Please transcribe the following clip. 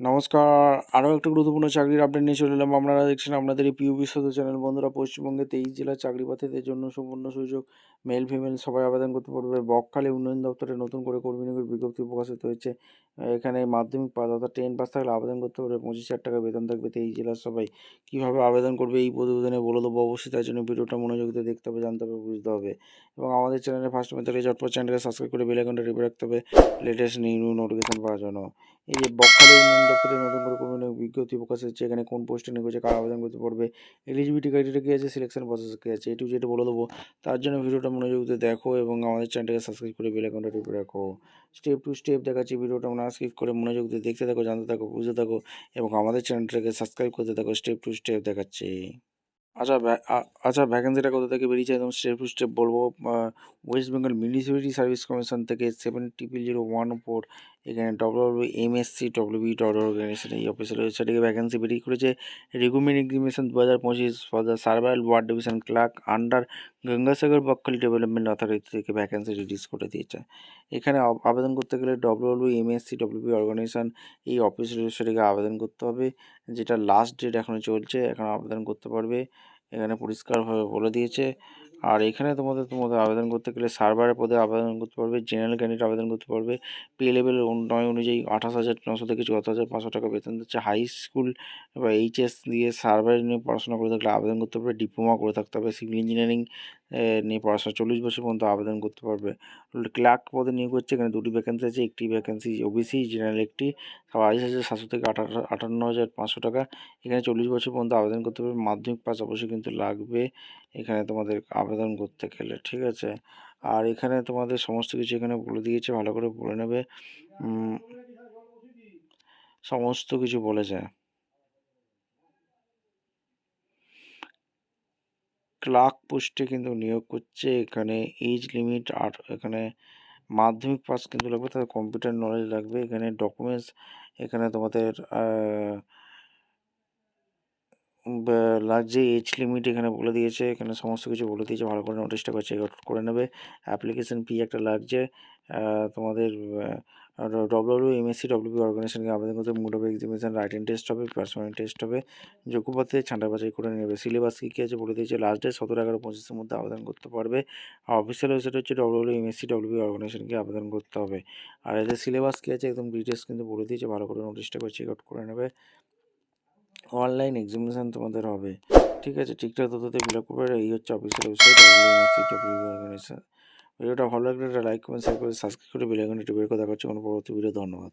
নমস্কার, আরও একটা গুরুত্বপূর্ণ চাকরির আপডেট নিয়ে চলে এলাম। আপনারা দেখছেন আপনাদের এই প্রিয় বিশ্বস্ত চ্যানেল। বন্ধুরা, পশ্চিমবঙ্গে 23 জেলার চাকরি প্রার্থীদের জন্য সুবর্ণ সুযোগ। মেল ফিমেল সবাই আবেদন করতে পারবে। বকখালি উন্নয়ন দপ্তরে নতুন করে কর্মী নিয়োগের বিজ্ঞপ্তি প্রকাশিত হয়েছে। এখানে মাধ্যমিক পাস অর্থাৎ 10 পাস থাকলে আবেদন করতে পারবে। 25,000 টাকা বেতন থাকবে। 23 জেলার সবাই কীভাবে আবেদন করবে এই প্রতিবেদনে বলে দেবো। অবশ্যই তার জন্য ভিডিওটা মনোযোগ দিয়ে দেখতে হবে, জানতে হবে, বুঝতে হবে। এবং আমাদের চ্যানেলে ফার্স্ট টাইম তাহলে ঝটপট চ্যানেলকে সাবস্ক্রাইব করে বেল আইকনটা টিপে রাখতে হবে লেটেস্ট নিউ নোটিফিকেশন পাওয়ার জন্য। এই যে বকখালি উন্নয়ন দপ্তরে নতুন করে কর্মী নিয়োগ বিজ্ঞপ্তি প্রকাশ হচ্ছে। এখানে কোন পোস্টে নিয়োগ হচ্ছে, কারা আবেদন করতে পারবে, এলিজিবিলিটি ক্রাইটেরিয়া কী আছে, সিলেকশন প্রসেস কী আছে, এটু যেটা বলে দেবো। তার জন্য ভিডিওটা মনোযোগ দিয়ে দেখো এবং আমাদের চ্যানেলটাকে সাবস্ক্রাইব করে বেল আইকনটা টিপে রাখো। স্টেপ টু স্টেপ দেখাচ্ছি, ভিডিওটা না স্কিপ করে মনোযোগ দিয়ে দেখতে থাকো, জানতে থাকো, বুঝতে থাকো এবং আমাদের চ্যানেলটাকে সাবস্ক্রাইব করতে থাকো। স্টেপ টু স্টেপ দেখাচ্ছি। আচ্ছা, ভ্যাকেন্সিটা কোথা থেকে বেরিয়েছে একদম স্টেপ টু স্টেপ বলবো। West Bengal municipality service commission থেকে 70014 এখানে www.msc.wb.org এই অফিসের ওয়েবসাইটে ভ্যাকেন্সি বেরিয়ে করেছে। Recruitment examination 2025 for the servile ward division clerk under Gangasagar Bakkhali development authority থেকে ভ্যাকেন্সি রিলিজ করে দিয়েছে। এখানে আবেদন করতে গেলে www.msc.wb অর্গানাইজেশন এই অফিসের ওয়েবসাইটে আবেদন করতে হবে, যেটা লাস্ট ডেট এখনও চলছে। এখন আবেদন করতে পারবে, এখানে পরিষ্কারভাবে বলে দিয়েছে। আর এখানে তোমাদের আবেদন করতে গেলে সার্ভারের পদে আবেদন করতে পারবে, জেনারেল ক্যান্ডিডেট আবেদন করতে পারবে। পে লেভেল অনুযায়ী 28,900 থেকে 74,500 টাকা বেতন দিচ্ছে। হাই স্কুল বা এইচএস দিয়ে সার্ভার নিয়ে পড়াশোনা করে থাকলে আবেদন করতে পারবে। ডিপ্লোমা করে থাকতে হবে। সিভিল ইঞ্জিনিয়ারিং নিয়ে পড়াশোনা 40 বছর পর্যন্ত আবেদন করতে পারবে। ক্লার্ক পদে নিয়োগ হচ্ছে। এখানে 2টি ভ্যাকেন্সি আছে। একটি ভ্যাকেন্সি ওবিসি, জেনারেল একটি, 22,700 থেকে 58,500 টাকা। এখানে 40 বছর পর্যন্ত আবেদন করতে পারবে। মাধ্যমিক পাস অবশ্যই কিন্তু লাগবে এখানে তোমাদের আবেদন করতে গেলে, ঠিক আছে। আর এখানে তোমাদের সমস্ত কিছু এখানে বলে দিয়েছে, ভালো করে পড়ে নেবে। সমস্ত কিছু বলেছে। ক্লার্ক পোস্টে কিন্তু নিয়োগ করছে। এখানে এজ লিমিট আর এখানে মাধ্যমিক পাস কিন্তু লাগবে, তাদের কম্পিউটার নলেজ লাগবে। এখানে ডকুমেন্টস এখানে তোমাদের লাগছে। এজ লিমিট এখানে বলে দিয়েছে, এখানে সমস্ত কিছু বলে দিয়েছে। ভালো করে নোটিশটা করে চেক আউট করে নেবে। অ্যাপ্লিকেশন ফি একটা লাগছে। তোমাদের www.msc.wb অর্গানাইজেশনকে আবেদন করতে mode of examination, writing test হবে, পার্সোনাল টেস্ট হবে। যোগ্য প্রার্থীদের ছাঁটাই বাছাই করে নেবে। সিলেবাস কী আছে বলে দিয়েছে। লাস্ট ডেট 17/11/25 মধ্যে আবেদন করতে পারবে। আর অফিসিয়াল ওয়েবসাইট হচ্ছে www.msc.wb অর্গানাইজেশনকে আবেদন করতে হবে। আর এদের সিলেবাস কী আছে একদম ডিটেলস কিন্তু বলে দিয়েছে। ভালো করে নোটিশটা করে চেক আউট করে নেবে। অনলাইন এক্সামিনেশান তোমাদের হবে, ঠিক আছে। ঠিকঠাক তথ্যতে ফিল আপ করবে। এই হচ্ছে অফিসিয়াল ওয়েবসাইট অর্গানাইজেশন। ভিডিওটা ভালো লাগলে একটা লাইক কমেন্ট শেয়ার করে সাবস্ক্রাইব করে বেল আইকনটি টিপে রেখে দেখা হচ্ছে কোনো পরবর্তী ভিডিও। ধন্যবাদ।